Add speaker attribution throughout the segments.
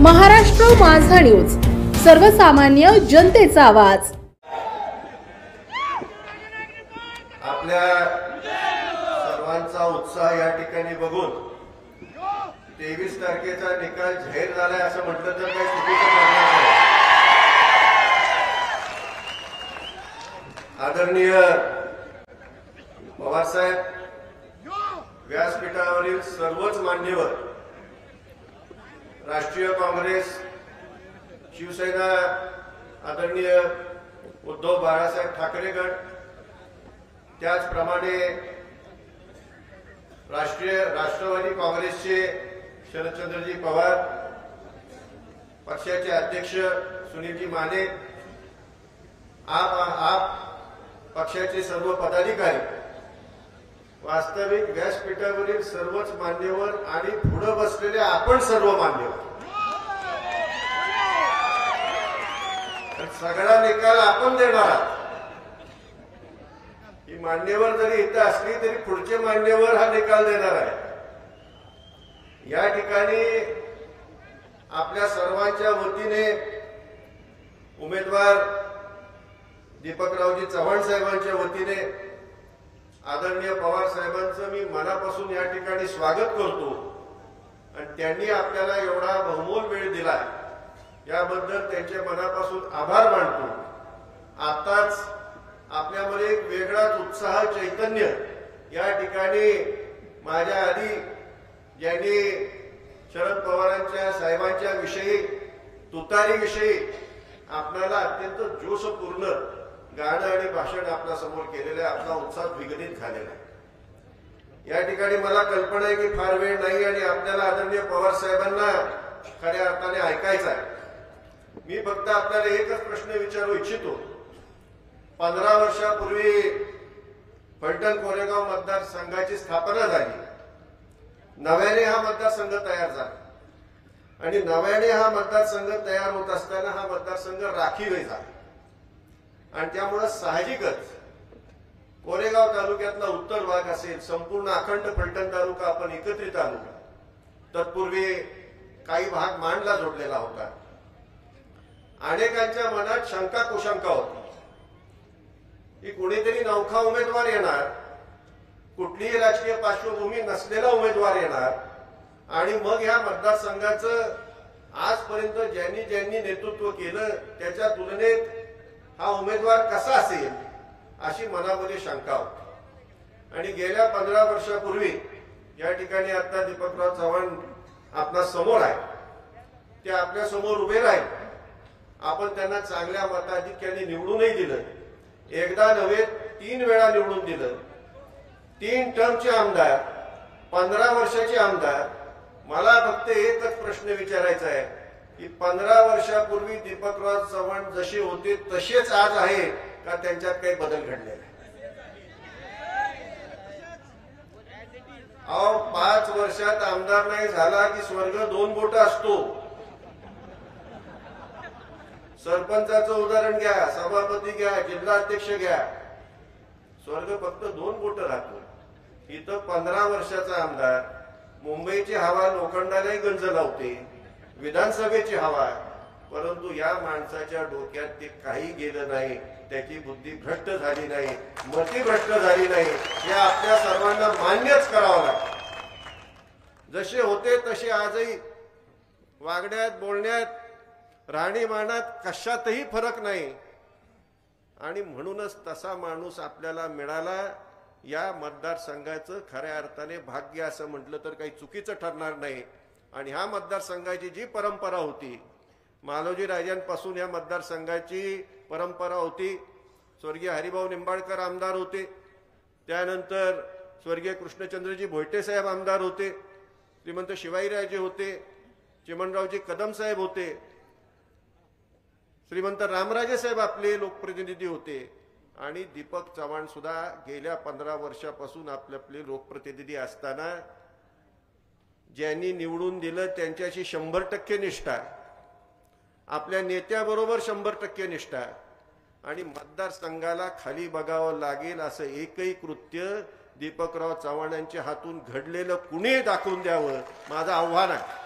Speaker 1: महाराष्ट्र माझा न्यूज, सर्वसामान्य जनतेचा आवाज।
Speaker 2: आपल्या सर्वांचा उत्साह या ठिकाणी बघून 23 तारखेचा निकाल जाहीर झालाय असं म्हटलं तर काही चुकीचं ठरणार नाही। आदरणीय पवारसाहेब, व्यासपीठावरील सर्वच मान्यवर, राष्ट्रीय काँग्रेस, शिवसेना, आदरणीय उद्धव बाळासाहेब ठाकरे गट, त्याचप्रमाणे राष्ट्रवादी काँग्रेसचे शरदचंद्रजी पवार, पक्षाचे अध्यक्ष सुनीलजी माने, आप पक्षाचे सर्व पदाधिकारी, वास्तविक व्यासपीठावरील सर्वच मान्यवर आणि पुढे बसलेले आपण सर्व मान्यवर, सगळा निकाल आपण देणार आहात। ही मान्यवर जरी इथे असली तरी पुढचे मान्यवर हा निकाल देणार आहे। या ठिकाणी आपल्या सर्वांच्या वतीने उमेदवार दीपकरावजी चव्हाण साहेबांच्या वतीने आदरणीय पवार साहेबांचं मी मनापासून या ठिकाणी स्वागत करतो आणि त्यांनी आपल्याला एवढा बहुमोल वेळ दिला याबद्दल त्यांच्या मनापासून आभार मानतो। आताच आपल्यामध्ये एक वेगळाच उत्साह, चैतन्य या ठिकाणी माझ्या आधी ज्यांनी शरद पवारांच्या साहेबांच्या विषयी, तुतारी विषयी आपल्याला अत्यंत जोशपूर्ण गाणं आणि भाषण आपल्या समोर केलेलं आहे, आपला उत्साह द्विगुणित झालेला आहे। या ठिकाणी मला कल्पना आहे की फार वेळ नाही आणि आपल्याला आदरणीय पवार साहेबांना खऱ्या अर्थाने ऐकायचं आहे। मी फक्त आपल्याला एकच प्रश्न विचारू इच्छितो। 15 वर्षापूर्वी फलटण कोरेगाव मतदारसंघाची स्थापना झाली, नव्याने हा मतदारसंघ तयार झाला आणि नव्याने हा मतदारसंघ तयार होत असताना हा मतदारसंघ राखीव झाला आणि त्यामुळे साहजिकच कोरेगाव तालुक्यातला उत्तर भाग असेल, संपूर्ण अखंड फलटण तालुका आपण एकत्रित तालुका, तत्पूर्वी काही भाग मांडला जोडलेला होता। अनेकांच्या मनात शंका कुशंका होती की कोणीतरी नौखा उमेदवार येणार, कुठलीही राजकीय पार्श्वभूमी नसलेला उमेदवार येणार आणि मग ह्या मतदारसंघाचं आजपर्यंत ज्यांनी ज्यांनी नेतृत्व केलं त्याच्या तुलनेत हा उमेदवार कसा असेल अशी मनामध्ये शंका होती। आणि गेल्या 15 वर्षापूर्वी या ठिकाणी आता दीपकराव चव्हाण आपल्या समोर आहे, ते आपल्या समोर उभे राहिले। आपण त्यांना चांगल्या मताधिक्याने निवडूनही दिलं, एकदा नव्हे 3 वेळा निवडून दिलं, 3 टर्मचे आमदार, 15 वर्षाचे आमदार। मला फक्त एकच प्रश्न विचारायचा आहे की 15 वर्षापूर्वी दीपकराव चव्हाण जसे होते तसेच आज आहे का त्यांच्यात काही बदल घडलेला आहे? 5 वर्षात आमदार नाही झाला की स्वर्ग 2 बोट असतो। सरपंचाचं उदाहरण घ्या, सभापती घ्या, जिल्हाध्यक्ष घ्या, स्वर्ग फक्त 2 बोट राहतो। इथं 15 वर्षाचा आमदार, मुंबईची हवा लोखंडालाही गंज लावते, विधानसभेची हवा, परंतु या माणसाच्या डोक्यात ते काही गेलं नाही, त्याची बुद्धी भ्रष्ट झाली नाही, मती भ्रष्ट झाली नाही, हे आपल्या सर्वांना मान्यच करावं लागतं। जसे होते तसे आजही वागण्यात, बोलण्यात, राहणीमानात कशातही फरक नाही आणि म्हणूनच तसा माणूस आपल्याला मिळाला। या मतदारसंघाचं खऱ्या अर्थाने भाग्य असं म्हटलं तर काही चुकीचं ठरणार नाही। आणि ह्या मतदारसंघाची जी परंपरा होती, मालोजी राजांपासून या मतदारसंघाची परंपरा होती। स्वर्गीय हरिभाऊ निंबाळकर आमदार होते, त्यानंतर स्वर्गीय कृष्णचंद्रजी भोयटे साहेब आमदार होते, श्रीमंत शिवाजीराजे होते, चिमणरावजी कदम साहेब होते, श्रीमंत रामराजे साहेब आपले लोकप्रतिनिधी होते आणि दीपक चव्हाण सुद्धा गेल्या 15 वर्षापासून आपले लोकप्रतिनिधी असताना ज्यांनी निवडून दिलं त्यांच्याशी 100% निष्ठा, आपल्या नेत्याबरोबर 100% निष्ठा आणि मतदारसंघाला खाली बघावं लागेल असं एकही कृत्य दीपकराव चव्हाणांच्या हातून घडलेलं कुणी दाखवून द्यावं, माझं आव्हान आहे।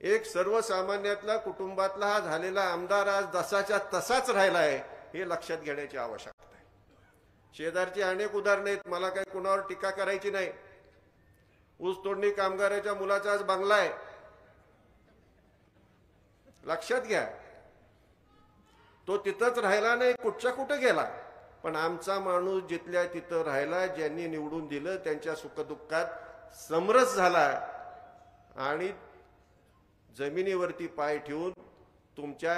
Speaker 2: एक सर्वसामान्यातला कुटुंबातला हा झालेला आमदार आज जसाच्या तसाच राहिला आहे हे लक्षात घेण्याची आवश्यकता आहे. शेजारची अनेक उदाहरणे आहेत, मला काही कुणावर टीका करायची नाही. ऊस तोडणी कामगाराच्या मुलाचा आज बंगला आहे, लक्षात घ्या. तो तिथंच राहिला नाही, कुठच्या कुठं गेला, पण आमचा माणूस जिथल्या तिथं राहिला. ज्यांनी निवडून दिलं त्यांच्या सुखदुःखात समरस झाला आणि जमिनीवरती पाय ठेवून तुमच्या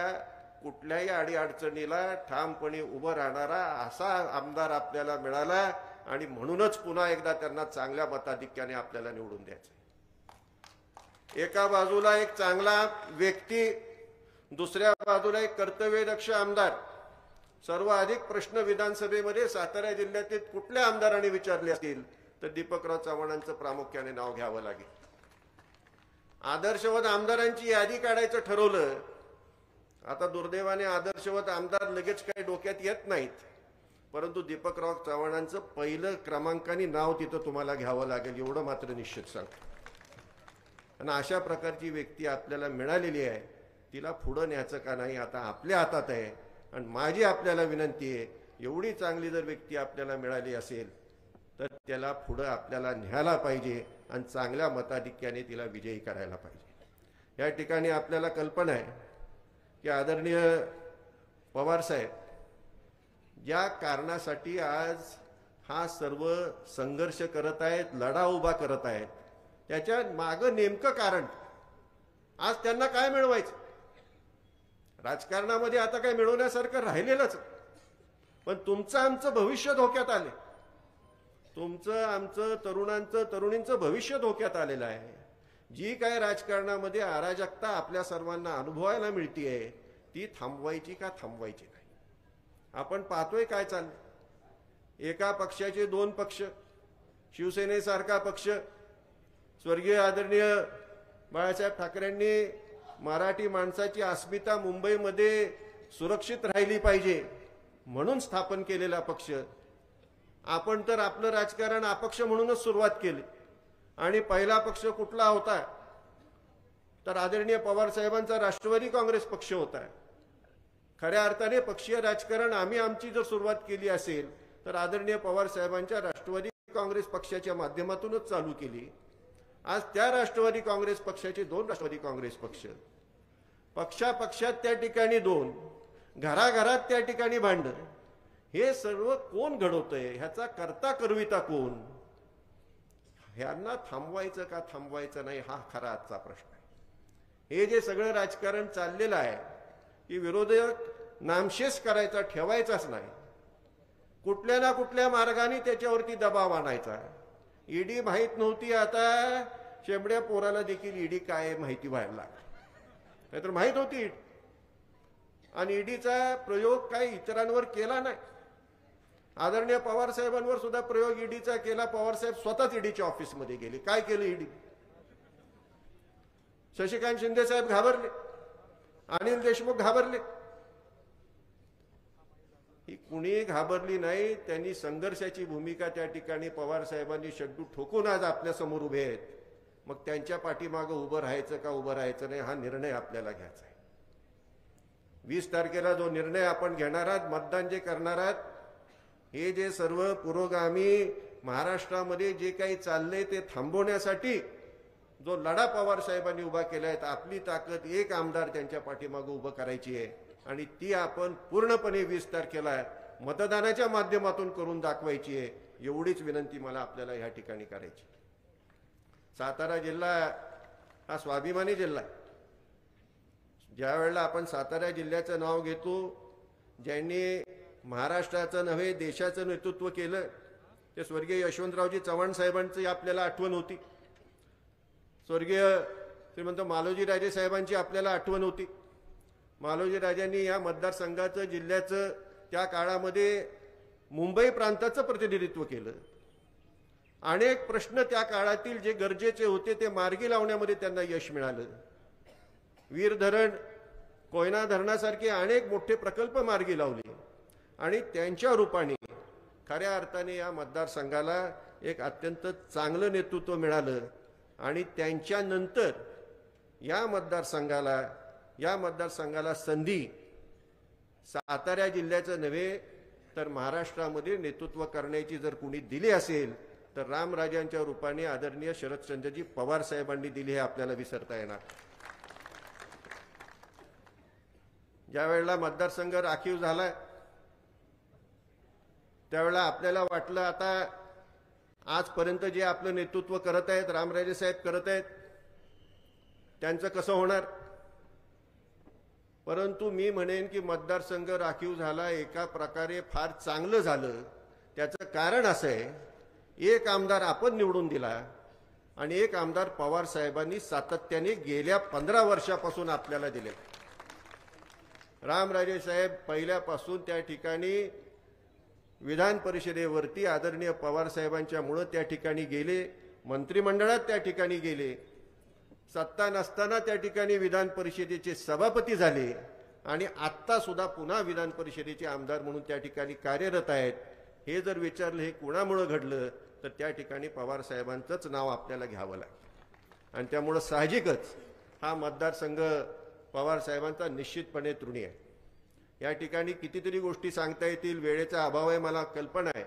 Speaker 2: कुठल्याही अडीअडचणीला ठामपणे उभं राहणारा असा आमदार आपल्याला मिळाला आणि म्हणूनच पुन्हा एकदा त्यांना चांगल्या मताधिक्याने आपल्याला निवडून द्यायचं. एका बाजूला एक चांगला व्यक्ती, दुसऱ्या बाजूला एक कर्तव्यदक्ष आमदार. सर्वाधिक प्रश्न विधानसभेमध्ये सातारा जिल्ह्यातील कुठल्या आमदारांनी विचारले असतील तर दीपकराव चव्हाणांचं प्रामुख्याने नाव घ्यावं लागेल. आदर्शवत आमदारांची यादी काढायचं ठरवलं. आता दुर्दैवाने आदर्शवत आमदार लगेच काही डोक्यात येत नाहीत, परंतु दीपकराव चव्हाणांचं पहिलं क्रमांकाने नाव तिथं तुम्हाला घ्यावं लागेल एवढं मात्र निश्चित सांगतो. आणि अशा प्रकारची व्यक्ती आपल्याला मिळालेली आहे, तिला पुढं न्यायचं का नाही आता आपल्या हातात आहे. आणि माझी आपल्याला विनंती आहे, एवढी चांगली जर व्यक्ती आपल्याला मिळाली असेल तर त्याला पुढं आपल्याला न्यायला पाहिजे आणि चांगल्या मताधिक्याने तिला विजयी करायला पाहिजे. या ठिकाणी आपल्याला कल्पना आहे की आदरणीय पवारसाहेब ज्या कारणासाठी आज हा सर्व संघर्ष करत आहेत, लढा उभा करत आहेत, त्याच्या मागं नेमकं कारण आज त्यांना काय मिळवायचं. राजकारणामध्ये आता काय मिळवण्यासारखं राहिलेलंच, पण तुमचं आमचं भविष्य धोक्यात आले. तुमचं आमचं तरुणांचं तरुणींचं भविष्य धोक्यात आलेलं आहे. जी काय राजकारणामध्ये अराजकता आपल्या सर्वांना अनुभवायला मिळतीये ती थांबवायची का थांबवायची नाही. आपण पाहतोय काय चाललं. एका पक्षाचे दोन पक्ष, शिवसेनेसारखा पक्ष, स्वर्गीय आदरणीय बाळासाहेब ठाकरेंनी मराठी माणसाची अस्मिता मुंबईमध्ये सुरक्षित राहिली पाहिजे म्हणून स्थापन केलेला पक्ष. आपण तर आपलं राजकारण अपक्ष म्हणूनच सुरुवात केली आणि पहिला पक्ष कुठला होता तर आदरणीय पवार साहेबांचा राष्ट्रवादी काँग्रेस पक्ष होता. खऱ्या अर्थाने पक्षीय राजकारण आम्ही आमची जर सुरुवात केली असेल तर आदरणीय पवार साहेबांच्या राष्ट्रवादी काँग्रेस पक्षाच्या माध्यमातूनच चालू केली. आज त्या राष्ट्रवादी काँग्रेस पक्षाचे दोन राष्ट्रवादी काँग्रेस पक्ष, पक्षापक्षात त्या ठिकाणी दोन, घराघरात त्या ठिकाणी भांडण. हे सर्व कोण घडवतंय, ह्याचा करता करविता कोण, ह्यांना थांबवायचं का थांबवायचं नाही हा खरा आजचा प्रश्न आहे. हे जे सगळं राजकारण चाललेलं आहे की विरोधक नामशेष करायचा, ठेवायचाच नाही, कुठल्या ना कुठल्या मार्गाने त्याच्यावरती दबाव आणायचा. ईडी माहीत नव्हती, आता शेंबड्या पोराला देखील ईडी काय माहिती व्हायला लागली. नाहीतर माहीत होती आणि ईडीचा प्रयोग काही इतरांवर केला नाही. आदरणीय पवार साहेबांवर सुद्धा प्रयोग ईडीचा केला. पवार साहेब स्वतःच ईडीच्या ऑफिसमध्ये गेले. काय केलं ईडी? शशिकांत शिंदे साहेब घाबरले, अनिल देशमुख घाबरले. ही कुणी घाबरली नाही. त्यांनी संघर्षाची भूमिका त्या ठिकाणी पवार साहेबांनी शड्डू ठोकून आज आपल्या समोर उभे आहेत. मग त्यांच्या पाठीमागं उभं राहायचं का उभं राहायचं नाही हा निर्णय आपल्याला घ्यायचा आहे. 20 तारखेला जो निर्णय आपण घेणार आहात, मतदान जे करणार आहात, हे जे सर्व पुरोगामी महाराष्ट्रामध्ये जे काही चाललंय ते थांबवण्यासाठी जो लढा पवार साहेबांनी उभा केलाय, आपली ताकद एक आमदार त्यांच्या पाठीमागं उभं करायची आहे आणि ती आपण पूर्णपणे 20 तारखेला मतदानाच्या माध्यमातून करून दाखवायची आहे. एवढीच विनंती मला आपल्याला या ठिकाणी करायची. सातारा जिल्हा हा स्वाभिमानी जिल्हा आहे. ज्या वेळेला आपण सातारा जिल्ह्याचं नाव घेतो, ज्यांनी महाराष्ट्राचं नव्हे देशाचं नेतृत्व केलं ते स्वर्गीय यशवंतरावजी चव्हाण साहेबांची आपल्याला आठवण होती. स्वर्गीय श्रीमंत मालोजी राजे साहेबांची आपल्याला आठवण होती. मालोजी राजांनी या मतदारसंघाचं, जिल्ह्याचं त्या काळामध्ये मुंबई प्रांताचं प्रतिनिधित्व केलं. अनेक प्रश्न त्या काळातील जे गरजेचे होते ते मार्गी लावण्यामध्ये त्यांना यश मिळालं. वीर धरण, कोयना धरणासारखे अनेक मोठे प्रकल्प मार्गी लावले आणि त्यांच्या रूपाने खऱ्या अर्थाने या मतदारसंघाला एक अत्यंत चांगलं नेतृत्व मिळालं. आणि त्यांच्यानंतर या मतदारसंघाला संधी सातारा जिल्ह्याचं नव्हे तर महाराष्ट्रामध्ये नेतृत्व करण्याची जर कुणी दिली असेल तर रामराजांच्या रूपाने आदरणीय शरदचंद्रजी पवार साहेबांनी दिली हे आपल्याला विसरता येणार. ज्या वेळेला मतदारसंघ राखीव झालाय त्यावेळेला आपल्याला वाटलं आता आजपर्यंत जे आपलं नेतृत्व करत आहेत रामराजे साहेब करत आहेत त्यांचं कसं होणार. परंतु मी म्हणेन की मतदारसंघ राखीव झाला एका प्रकारे फार चांगलं झालं. त्याचं कारण असं आहे एक आमदार आपण निवडून दिला आणि एक आमदार पवार साहेबांनी सातत्याने गेल्या 15 वर्षापासून आपल्याला दिले. रामराजे साहेब पहिल्यापासून त्या ठिकाणी विधान परिषदेवरती आदरणीय पवार साहेबांच्यामुळे त्या ठिकाणी गेले, मंत्रिमंडळात त्या ठिकाणी गेले, सत्ता नसताना त्या ठिकाणी विधान परिषदेचे सभापती झाले आणि आत्ता सुद्धा पुन्हा विधान परिषदेचे आमदार म्हणून त्या ठिकाणी कार्यरत आहेत. हे जर विचारलं हे कुणामुळे घडलं तर त्या ठिकाणी पवार साहेबांचंच नाव आपल्याला घ्यावं लागेल आणि त्यामुळं साहजिकच हा मतदारसंघ पवार साहेबांचा निश्चितपणे ऋणी आहे. या ठिकाणी कितीतरी गोष्टी सांगता येतील, वेळेचा अभाव आहे, मला कल्पना आहे.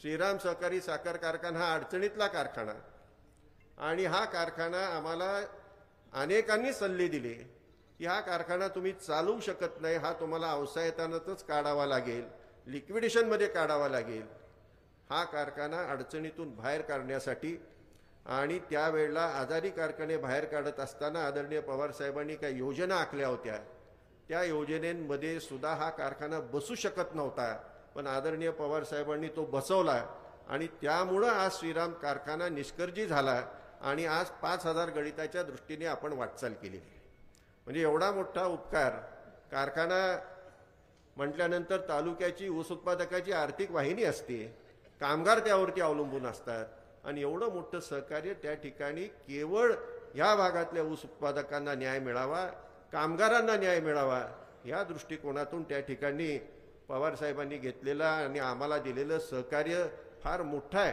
Speaker 2: श्रीराम सहकारी साखर कारखाना हा अडचणीतला कारखाना आणि हा कारखाना आम्हाला अनेकांनी सल्ले दिले की हा कारखाना तुम्ही चालवू शकत नाही, हा तुम्हाला अवसायतानाच काढावा लागेल, लिक्विडेशनमध्ये काढावा लागेल. हा कारखाना अडचणीतून बाहेर काढण्यासाठी आणि त्यावेळेला आजारी कारखाने बाहेर काढत असताना आदरणीय पवार साहेबांनी काही योजना आखल्या होत्या. त्या योजनेमध्ये सुद्धा हा कारखाना बसू शकत नव्हता, पण आदरणीय पवार साहेबांनी तो बसवला आणि त्यामुळं आज श्रीराम कारखाना निष्कर्जी झाला आणि आज 5000 गणिताच्या दृष्टीने आपण वाटचाल केली. म्हणजे एवढा मोठा उपकार. कारखाना म्हटल्यानंतर तालुक्याची ऊस उत्पादकाची आर्थिक वाहिनी असते, कामगार त्यावरती अवलंबून असतात आणि एवढं मोठं सहकार्य त्या ठिकाणी केवळ या भागातल्या ऊस उत्पादकांना न्याय मिळावा, कामगारांना न्याय मिळावा या दृष्टिकोनातून त्या ठिकाणी पवार साहेबांनी घेतलेला आणि आम्हाला दिलेलं सहकार्य फार मोठं आहे.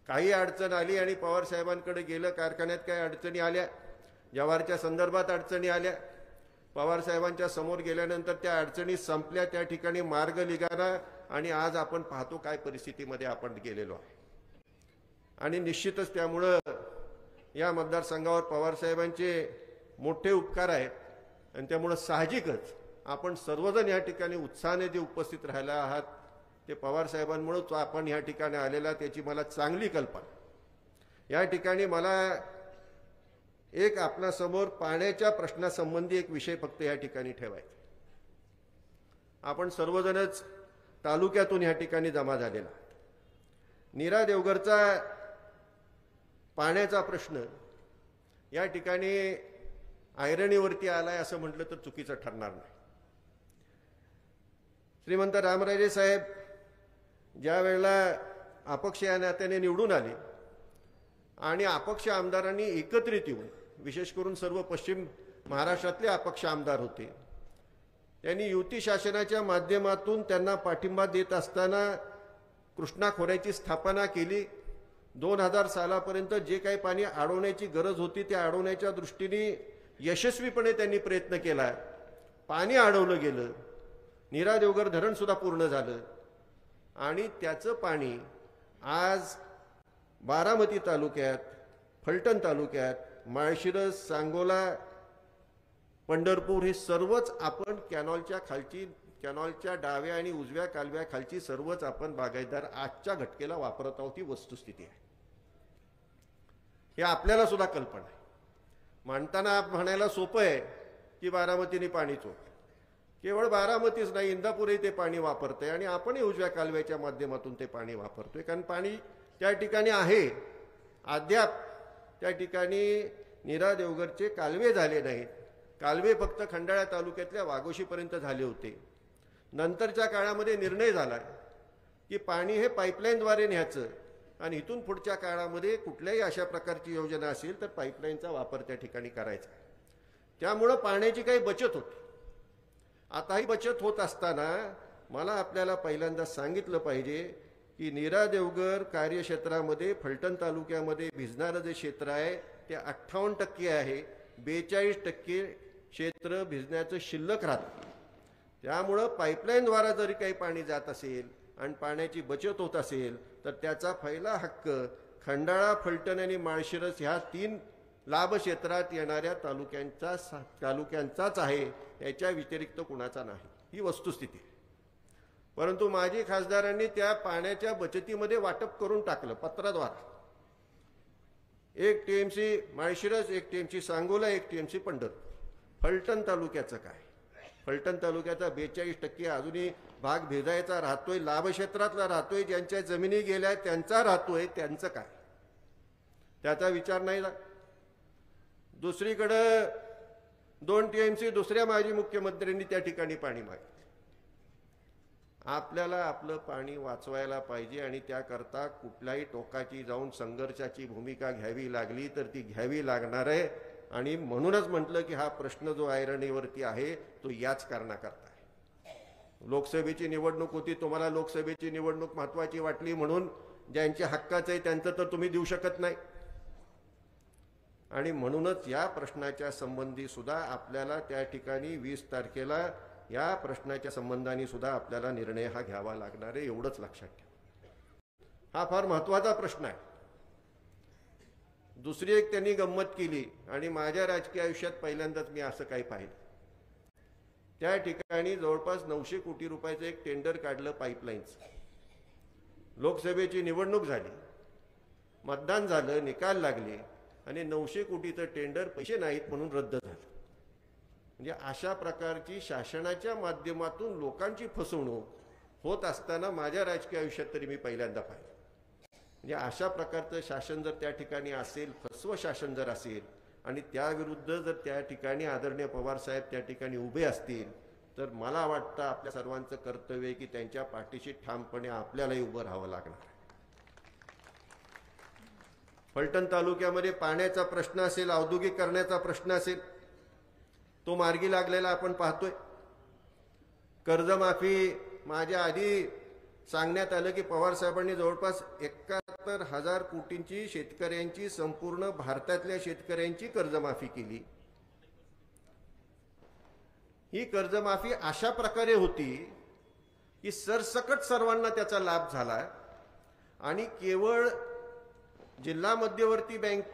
Speaker 2: काही अडचण आली आणि पवार साहेबांकडे गेलं, कारखान्यात काही अडचणी आल्या, जवारच्या संदर्भात अडचणी आल्या, पवार साहेबांच्या समोर गेल्यानंतर त्या अडचणी संपल्या, त्या ठिकाणी मार्ग निघाला आणि आज आपण पाहतो काय परिस्थितीमध्ये आपण गेलेलो आहे. आणि निश्चितच त्यामुळं या मतदारसंघावर पवार साहेबांचे मोठे उपकार आहेत आणि त्यामुळं साहजिकच आपण सर्वजण या ठिकाणी उत्साहाने जे उपस्थित राहिला आहात ते पवार साहेबांमुळेच आपण या ठिकाणी आलेला, त्याची मला चांगली कल्पना. या ठिकाणी मला एक आपणासमोर पाण्याच्या प्रश्नासंबंधी एक विषय फक्त या ठिकाणी ठेवायचा. आपण सर्वजणच तालुक्यातून या ठिकाणी जमा झालेला. नीरा देवघरचा पाण्याचा प्रश्न या ठिकाणी ऐरणीवरती आलाय असं म्हटलं तर चुकीचं ठरणार नाही. श्रीमंत रामराजे साहेब ज्या वेळेला अपक्ष या नात्याने निवडून आले आणि अपक्ष आमदारांनी एकत्रित येऊन, विशेष करून सर्व पश्चिम महाराष्ट्रातले अपक्ष आमदार होते, त्यांनी युती शासनाच्या माध्यमातून त्यांना पाठिंबा देत असताना कृष्णा खोऱ्याची स्थापना केली. 2000 सालापर्यंत जे काही पाणी अडवण्याची गरज होती त्या अडवण्याच्या दृष्टीने यशस्वीपणे त्यांनी प्रयत्न केला. पाणी अडवलं गेलं, नीरा देवघर धरण सुद्धा पूर्ण झालं आणि त्याचं पाणी आज बारामती तालुक्यात, फलटण तालुक्यात, माळशिरस, सांगोला, पंढरपूर हे सर्वच आपण कॅनॉलच्या खालची, कॅनॉलच्या डाव्या आणि उजव्या कालव्याखालची सर्वच आपण बागायतदार आजच्या घटकेला वापरत आहोत. ही वस्तुस्थिती आहे. हे आपल्याला सुद्धा कल्पना आहे. म्हणताना म्हणायला सोपं आहे की बारामतीने पाणी चोरलं. केवळ बारामतीच नाही, इंदापूरही ते पाणी वापरतंय आणि आपणही उजव्या कालव्याच्या माध्यमातून ते पाणी वापरतोय. कारण पाणी त्या ठिकाणी आहे. अद्याप त्या ठिकाणी नीरा देवघरचे कालवे झाले नाहीत. कालवे फक्त खंडाळा तालुक्यातल्या वाघोशीपर्यंत झाले होते. नंतरच्या काळामध्ये निर्णय झाला की पाणी हे पाईपलाईनद्वारे न्यायचं आणि इथून पुढच्या काळामध्ये कुठल्याही अशा प्रकारची योजना असेल तर पाईपलाईनचा वापर त्या ठिकाणी करायचा. त्यामुळं पाण्याची काही बचत होती. आता ही बचत होत असताना मला आपल्याला पहिल्यांदा सांगितलं पाहिजे की नीरा देवघर कार्यक्षेत्रामध्ये फलटण तालुक्यामध्ये भिजणारं जे क्षेत्र आहे ते 58% आहे. 42% क्षेत्र भिजण्याचं शिल्लक राहतं. त्यामुळं पाईपलाईनद्वारा जरी काही पाणी जात असेल आणि पाण्याची बचत होत असेल तर त्याचा पहिला हक्क खंडाळा, फलटण आणि माळशिरस ह्या 3 लाभ क्षेत्रात येणाऱ्या तालुक्यांचाच आहे. याच्या व्यतिरिक्त कुणाचा नाही. ही वस्तुस्थिती. परंतु माजी खासदारांनी त्या पाण्याच्या बचतीमध्ये वाटप करून टाकलं पत्राद्वारा. 1 TMC Malshiras, 1 TMC Sangola, 1 TMC Pandharpur. Phaltan तालुक्याचं काय? फलटण तालुक्याचा 42% अजूनही भाग भेदायचा राहतोय. लाभ क्षेत्रातला राहतोय. ज्यांच्या जमिनी गेल्या त्यांचा राहतोय. त्यांचं काय? त्याचा विचार नाही झाला. दुसरीकडं 2 TMC दुसऱ्या माजी मुख्यमंत्र्यांनी त्या ठिकाणी पाणी मागितलं. आपल्याला आपलं पाणी वाचवायला पाहिजे आणि त्याकरता कुठल्याही टोकाची जाऊन संघर्षाची भूमिका घ्यावी लागली तर ती घ्यावी लागणार आहे. आणि म्हणूनच म्हटलं की हा प्रश्न जो ऐरणीवरती आहे तो याच कारणाकरता आहे. लोकसभेची निवडणूक होती. तुम्हाला लोकसभेची निवडणूक महत्वाची वाटली म्हणून ज्यांच्या हक्काचं आहे त्यांचं तर तुम्ही देऊ शकत नाही. आणि म्हणूनच या प्रश्नाच्या संबंधी सुद्धा आपल्याला त्या ठिकाणी 20 तारखेला या प्रश्नाच्या संबंधाने सुद्धा आपल्याला निर्णय हा घ्यावा लागणार आहे. एवढंच लक्षात ठेवा. हा फार महत्वाचा प्रश्न आहे. दुसरी एक त्यांनी गंमत केली आणि माझ्या राजकीय आयुष्यात पहिल्यांदाच मी असं काही पाहिलं. त्या ठिकाणी जवळपास 900 कोटी रुपयाचं एक टेंडर काढलं पाईपलाईनचं. लोकसभेची निवडणूक झाली, मतदान झालं, निकाल लागले आणि 900 कोटीचं टेंडर पैसे नाहीत म्हणून रद्द झालं. म्हणजे अशा प्रकारची शासनाच्या माध्यमातून लोकांची फसवणूक होत असताना माझ्या राजकीय आयुष्यात तरी मी पहिल्यांदा पाहिलं. म्हणजे अशा प्रकारचं शासन जर त्या ठिकाणी असेल, फसवं शासन जर असेल आणि त्याविरुद्ध जर त्या ठिकाणी आदरणीय पवार साहेब त्या ठिकाणी उभे असतील तर मला वाटतं आपल्या सर्वांचं कर्तव्य आहे की त्यांच्या पाठीशी ठामपणे आपल्यालाही उभं राहावं लागणार आहे. फलटण तालुक्यामध्ये पाण्याचा प्रश्न असेल, औद्योगिकरणाचा प्रश्न असेल, तो मार्गी लागलेला आपण पाहतोय. कर्जमाफी माझ्या आधी सांगण्यात आलं की पवार साहेबांनी जवळपास 71,000 कोटींची शेतकऱ्यांची, संपूर्ण भारतातल्या शेतकऱ्यांची कर्जमाफी केली. ही कर्जमाफी अशा प्रकारे होती की सरसकट सर्वांना त्याचा लाभ झाला आणि केवळ जिल्हा मध्यवर्ती बँक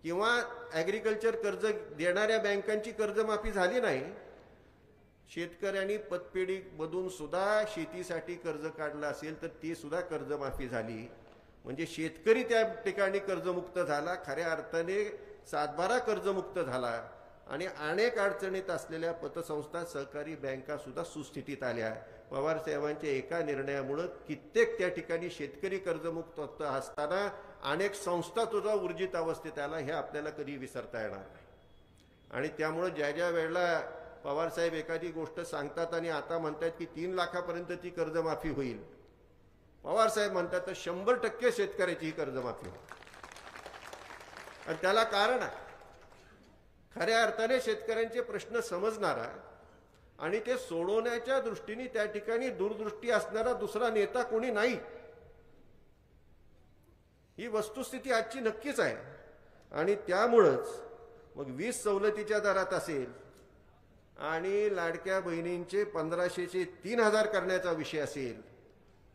Speaker 2: किंवा ॲग्रिकल्चर कर्ज देणाऱ्या बँकांची कर्जमाफी झाली नाही. शेतकऱ्यांनी पतपेढीमधून सुद्धा शेतीसाठी कर्ज काढलं असेल तर ती सुद्धा कर्जमाफी झाली. म्हणजे शेतकरी त्या ठिकाणी कर्जमुक्त झाला, खऱ्या अर्थाने 7-12 कर्जमुक्त झाला आणि अनेक अडचणीत असलेल्या पतसंस्था, सहकारी बँका सुद्धा सुस्थितीत आल्या. पवार साहेबांच्या एका निर्णयामुळे कित्येक त्या ठिकाणी शेतकरी कर्जमुक्त असताना अनेक संस्था सुद्धा ऊर्जित अवस्थेत आला. हे आपल्याला कधी विसरता येणार नाही. आणि त्यामुळे ज्या ज्या वेळेला पवार साहेब एखादी गोष्ट सांगतात आणि आता म्हणतात की 3 लाखापर्यंत ती कर्जमाफी होईल, पवार साहेब म्हणतात तर 100% शेतकऱ्याची ही कर्जमाफी होईल. आणि त्याला कारण आहे खऱ्या अर्थाने शेतकऱ्यांचे प्रश्न समजणारा आणि ते सोडवण्याच्या दृष्टीने त्या ठिकाणी दूरदृष्टी असणारा दुसरा नेता कोणी नाही. ही वस्तुस्थिती आजची नक्कीच आहे. आणि त्यामुळंच मग 20 सवलतीच्या दरात असेल आणि लाडक्या बहिणींचे 1500चे 3000 करण्याचा विषय असेल,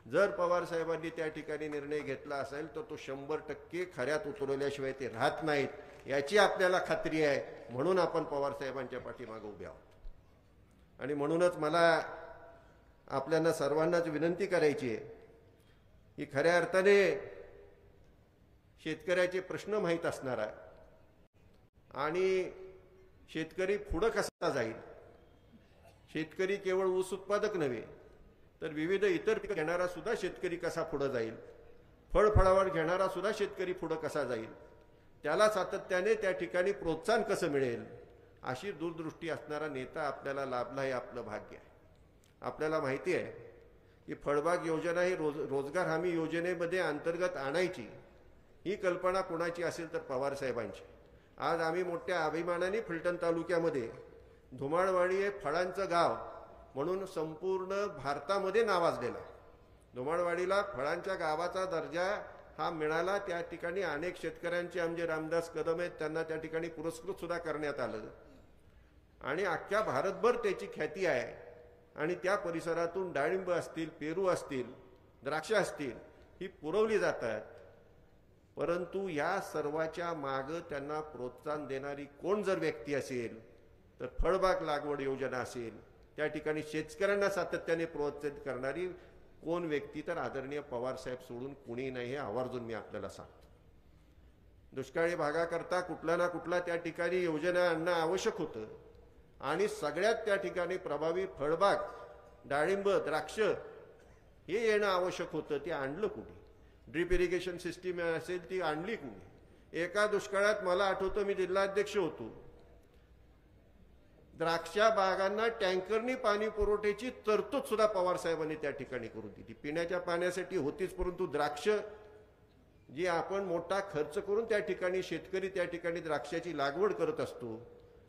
Speaker 2: जर पवार साहेबांनी त्या ठिकाणी निर्णय घेतला असेल तर तो 100% खऱ्यात उतरवल्याशिवाय ते राहत नाहीत याची आपल्याला खात्री आहे. म्हणून आपण पवार साहेबांच्या पाठीमागे उभे आहोत. आणि म्हणूनच मला आपल्याला सर्वांनाच विनंती करायची आहे की खऱ्या अर्थाने शेतकऱ्याचे प्रश्न माहीत असणारा आणि शेतकरी पुढं कसा जाईल, शेतकरी केवळ ऊस उत्पादक नव्हे तर विविध इतर पिकं घेणारा सुद्धा शेतकरी कसा पुढे जाईल, फळफळावळ घेणारा सुद्धा शेतकरी पुढे कसा जाईल, त्याला सातत्याने त्या ठिकाणी प्रोत्साहन कसं मिळेल, अशी दूरदृष्टी असणारा नेता आपल्याला लाभला हे आपलं भाग्य आहे. आपल्याला माहिती आहे की फळबाग योजना ही रोजगार हमी योजनेमध्ये अंतर्गत आणायची ही कल्पना कोणाची असेल तर पवार साहेबांची. आज आम्ही मोठ्या अभिमानाने फलटण तालुक्यामध्ये धुमाळवाडी हे फळांचं गाव म्हणून संपूर्ण भारतामध्ये नावाजलेलं आहे. धुमाळवाडीला फळांच्या गावाचा दर्जा हा मिळाला। त्या ठिकाणी अनेक शेतकऱ्यांचे आमचे रामदास कदम आहेत त्यांना त्या ठिकाणी पुरस्कृत सुद्धा करण्यात आलं आणि अख्ख्या भारतभर त्याची ख्याती आहे आणि त्या परिसरातून डाळिंब असतील, पेरू असतील, द्राक्ष असतील ही पुरवली जातात। परंतु या सर्वाच्या मागे त्यांना प्रोत्साहन देणारी कोण जर व्यक्ती असेल तर फळबाग लागवड योजना असेल, त्या ठिकाणी शेतकऱ्यांना सातत्याने प्रोत्साहित करणारी कोण व्यक्ती तर आदरणीय पवार साहेब सोडून कुणी नाही, हे आवर्जून मी आपल्याला सांगतो। दुष्काळी भागाकरता कुठला ना कुठला त्या ठिकाणी योजना आणणं आवश्यक होतं आणि सगळ्यात त्या ठिकाणी प्रभावी फळबाग, डाळिंब, द्राक्ष हे येणं आवश्यक होतं। ते आणलं कुणी? ड्रीप इरिगेशन सिस्टीम असेल ती आणली कुणी? एका दुष्काळात मला आठवतं मी जिल्हाध्यक्ष होतो, द्राक्षा बागांना टँकरनी पाणी पुरवठ्याची तरतूद सुद्धा पवार साहेबांनी त्या ठिकाणी करून दिली। पिण्याच्या पाण्यासाठी होतीच, परंतु द्राक्ष जी आपण मोठा खर्च करून त्या ठिकाणी शेतकरी त्या ठिकाणी द्राक्षाची लागवड करत असतो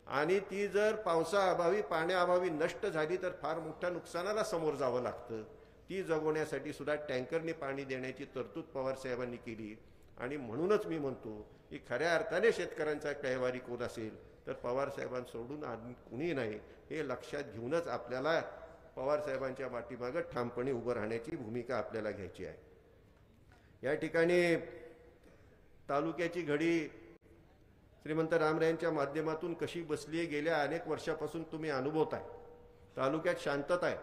Speaker 2: आणि ती जर पावसाअभावी, पाण्याअभावी नष्ट झाली तर फार मोठ्या नुकसानाला समोर जावं लागतं। ती जगवण्यासाठी सुद्धा टँकरने पाणी देण्याची तरतूद पवार साहेबांनी केली आणि म्हणूनच मी म्हणतो की खऱ्या अर्थाने शेतकऱ्यांचा कैवारी कोण असेल तर पवार साहेबांसोडून कुणी नाही, हे लक्षात घेऊनच आपल्याला पवार साहेबांच्या पाठीमागे ठामपणे उभं राहण्याची भूमिका आपल्याला घ्यायची आहे। या ठिकाणी तालुक्याची घडी श्रीमंत रामरायांच्या माध्यमातून कशी बसली आहे गेल्या अनेक वर्षापासून तुम्ही अनुभवताय। तालुक्यात शांतता आहे,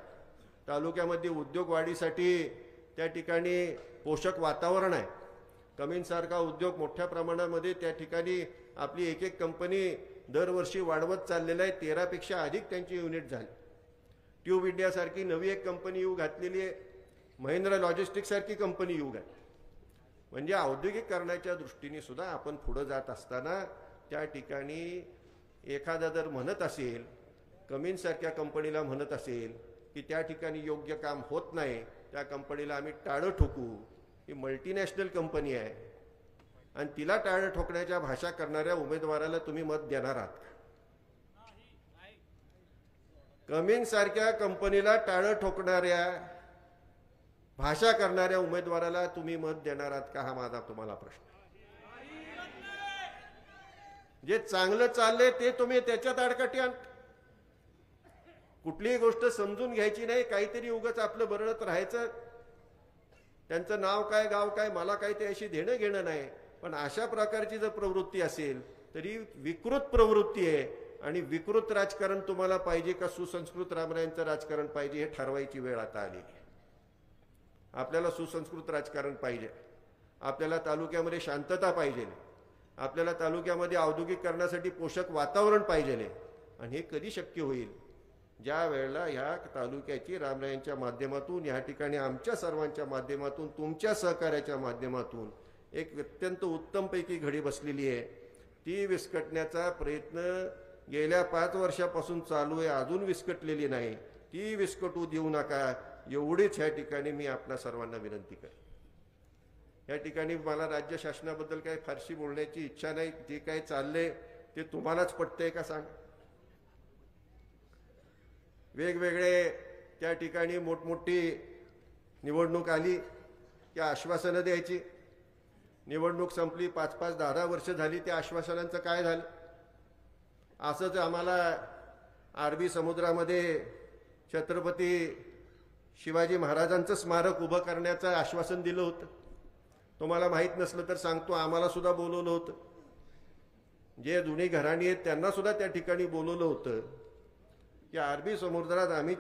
Speaker 2: तालुक्यामध्ये उद्योग वाढीसाठी त्या ठिकाणी पोषक वातावरण आहे। कमिन्ससारखा उद्योग मोठ्या प्रमाणामध्ये त्या ठिकाणी आपली एक एक कंपनी दरवर्षी वाढवत चाललेला आहे, 13 पेक्षा अधिक त्यांची युनिट झाली। ट्यूब इंडिया सारखी नवी एक कंपनी येऊ घातलेली आहे, महिंद्रा लॉजिस्टिक्स सारखी कंपनी येऊ घातली। म्हणजे औद्योगिकरणाच्या दृष्टीने सुद्धा आपण पुढे जात असताना त्या ठिकाणी एखादा जर म्हणत असेल, कमिन्स सारख्या कंपनीला म्हणत असेल की त्या ठिकाणी योग्य काम होत नाही, त्या कंपनीला आम्ही टाळं ठोकू, ही मल्टीनॅशनल कंपनी आहे आणि तिला टाळं ठोकण्याच्या भाषा करणाऱ्या उमेदवाराला तुम्ही मत देणार आहात का? कमिन्स सारख्या कंपनीला टाळं ठोकणाऱ्या भाषा करणाऱ्या उमेदवाराला तुम्ही मत देणार आहात का, हा माझा तुम्हाला प्रश्न। जे चांगलं चाललंय ते तुम्ही त्याच्यात आडकाठी आणता, कुठलीही गोष्ट समजून घ्यायची नाही, काहीतरी उगाच आपलं बरळत राहायचं। त्यांचं नाव काय, गाव काय, मला काय त्याशी देणं घेणं नाही, पण अशा प्रकारची जर प्रवृत्ती असेल तरी विकृत प्रवृत्ती आहे आणि विकृत राजकारण तुम्हाला पाहिजे का सुसंस्कृत रामरायांचं राजकारण पाहिजे हे ठरवायची वेळ आता आलेली आहे। आपल्याला सुसंस्कृत राजकारण पाहिजे, आपल्याला तालुक्यामध्ये शांतता पाहिजे, आपल्याला तालुक्यामध्ये औद्योगिकरणासाठी पोषक वातावरण पाहिजे आणि हे कधी शक्य होईल? ज्या वेळेला ह्या तालुक्याची रामरायांच्या माध्यमातून, या ठिकाणी आमच्या सर्वांच्या माध्यमातून, तुमच्या सहकार्याच्या माध्यमातून एक अत्यंत उत्तमपैकी घडी बसलेली आहे, ती विस्कटण्याचा प्रयत्न गेल्या 5 वर्षापासून चालू आहे, अजून विस्कटलेली नाही, ती विस्कटू देऊ नका एवढीच ह्या ठिकाणी मी आपल्या सर्वांना विनंती करेन। या ठिकाणी मला राज्य शासनाबद्दल काही फारशी बोलण्याची इच्छा नाही, जे काही चाललंय ते तुम्हालाच पटतंय का सांग? वेगवेगळे त्या ठिकाणी मोठमोठी निवडणूक आली की आश्वासनं द्यायची, निवडणूक संपली 5-5, 10-10 वर्ष झाली, त्या आश्वासनांचं काय झालं? असंच आम्हाला अरबी समुद्रामध्ये छत्रपती शिवाजी महाराजांचं स्मारक उभं करण्याचं आश्वासन दिलं होतं। तुम्हाला माहित नसलं तर सांगतो, आम्हाला सुद्धा बोलवलं होतं, जे जुनी घराणी आहेत त्यांना सुद्धा त्या ठिकाणी बोलवलं होतं की अरबी समुद्रात आम्ही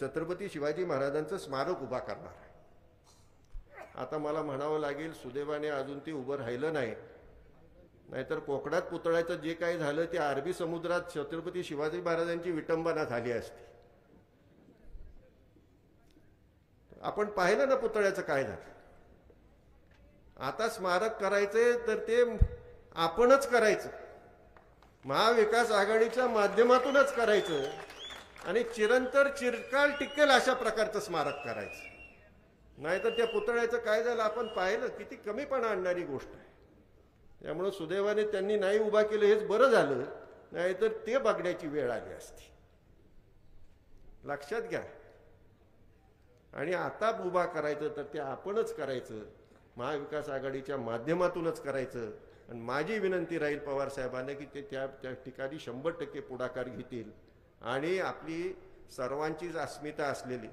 Speaker 2: छत्रपती शिवाजी महाराजांचं स्मारक उभा करणार आहे। आता मला म्हणावं लागेल, सुदैवाने अजून ते उभं राहिलं नाही, नाहीतर कोकणात पुतळ्याचं जे काही झालं ते अरबी समुद्रात छत्रपती शिवाजी महाराजांची विटंबना झाली असती। आपण पाहिलं ना पुतळ्याचं काय झालं। आता स्मारक करायचंय तर ते आपणच करायचं, महाविकास आघाडीच्या माध्यमातूनच करायचं आणि चिरंतर चिरकाल टिकेल अशा प्रकारचं स्मारक करायचं। नाहीतर त्या पुतळ्याचं काय झालं आपण पाहिलं, किती कमीपणा आणणारी गोष्ट आहे। त्यामुळे सुदैवाने त्यांनी नाही उभा केलं, हेच बरं झालं, नाहीतर ते बघण्याची वेळ आली असती, लक्षात घ्या। आणि आता उभा करायचं तर ते आपणच करायचं, महाविकास आघाडीच्या माध्यमातूनच करायचं. आणि माझी विनंती राहील पवार साहेबांना की ते त्या ठिकाणी 100% पुढाकार घेतील आणि आपली सर्वांचीच अस्मिता असलेली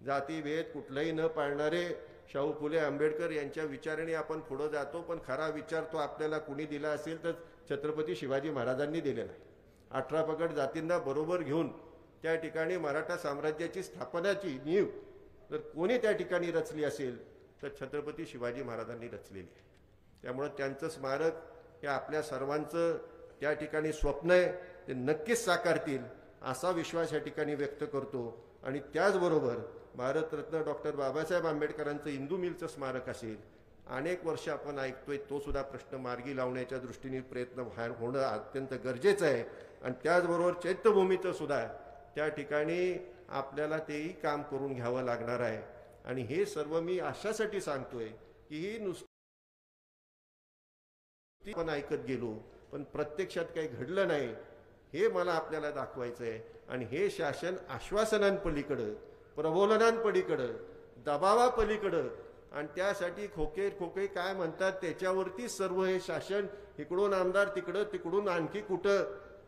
Speaker 2: जातीभेद कुठलाही न पाळणारे शाहू फुले आंबेडकर यांच्या विचाराने आपण पुढे जातो. पण खरा विचार तो आपल्याला कुणी दिला असेल तर छत्रपती शिवाजी महाराजांनी दिलेला आहे. 18 पगड जातींना बरोबर घेऊन त्या ठिकाणी मराठा साम्राज्याची स्थापनाची नीव जर कोणी त्या ठिकाणी रचली असेल तर छत्रपती शिवाजी महाराजांनी रचलेली आहे. त्यामुळे त्यांचं स्मारक हे आपल्या सर्वांचं त्या ठिकाणी स्वप्न आहे, ते नक्कीच साकारतील असा विश्वास या ठिकाणी व्यक्त करतो. आणि त्याचबरोबर भारतरत्न डॉक्टर बाबासाहेब आंबेडकरांचं इंदू मिलचं स्मारक असेल, अनेक वर्ष आपण ऐकतोय, तो सुद्धा प्रश्न मार्गी लावण्याच्या दृष्टीने प्रयत्न होणं अत्यंत गरजेचं आहे. आणि त्याचबरोबर चैत्यभूमीचं सुद्धा त्या ठिकाणी आपल्याला तेही काम करून घ्यावं लागणार आहे. आणि हे सर्व मी अशासाठी सांगतोय की ही नुसती पण ऐकत गेलो पण प्रत्यक्षात काही घडलं नाही हे मला आपल्याला दाखवायचं आहे. आणि हे शासन आश्वासनांपलीकडं, प्रबोधनांपलीकडं, दबावापलीकडं आणि त्यासाठी खोके काय म्हणतात त्याच्यावरती सर्व हे शासन, इकडून आमदार तिकडं, तिकडून आणखी कुठं,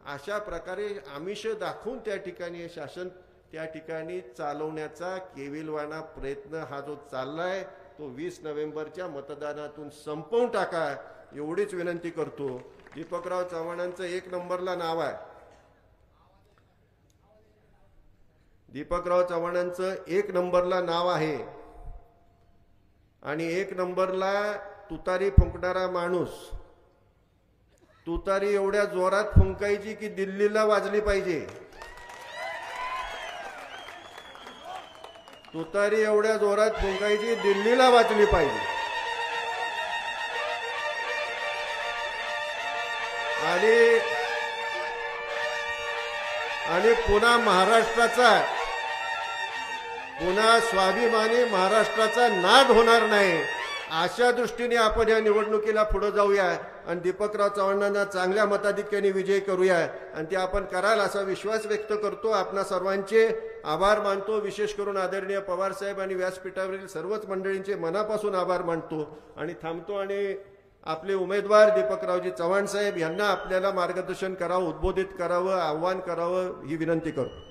Speaker 2: अशा प्रकारे आमिष दाखवून त्या ठिकाणी हे शासन त्या ठिकाणी चालवण्याचा केविलवाणा प्रयत्न हा जो चाललाय तो 20 नोव्हेंबरच्या मतदानातून संपवून टाका एवढीच विनंती करतो. दीपकराव चव्हाणांचं 1 नंबरला नाव आहे. दीपकराव चव्हाणांचं 1 नंबरला नाव आहे. आणि 1 नंबरला तुतारी फुंकणारा माणूस. तुतारी एवढ्या जोरात फुंकायची की दिल्लीला वाजली पाहिजे. तुतारी एवढ्या जोरात फुंकायची दिल्लीला वाजली पाहिजे. आणि पुन्हा स्वाभिमानी महाराष्ट्राचा नाद होणार नाही अशा दृष्टीने आपण या निवडणुकीला पुढे जाऊया आणि दीपकराव चव्हाणांना चांगल्या मताधिक्याने विजय करूया. आणि ते आपण कराल असा विश्वास व्यक्त करतो. आपणा सर्वांचे आभार मानतो. विशेष करून आदरणीय पवार साहेब आणि व्यासपीठावरील सर्वच मंडळींचे मनापासून आभार मानतो आणि थांबतो. आणि आपले उमेदवार दीपकरावजी चव्हाण साहेब यांना आपल्याला मार्गदर्शन करावं, उद्बोधित करावं, आव्हान करावं ही विनंती करतो.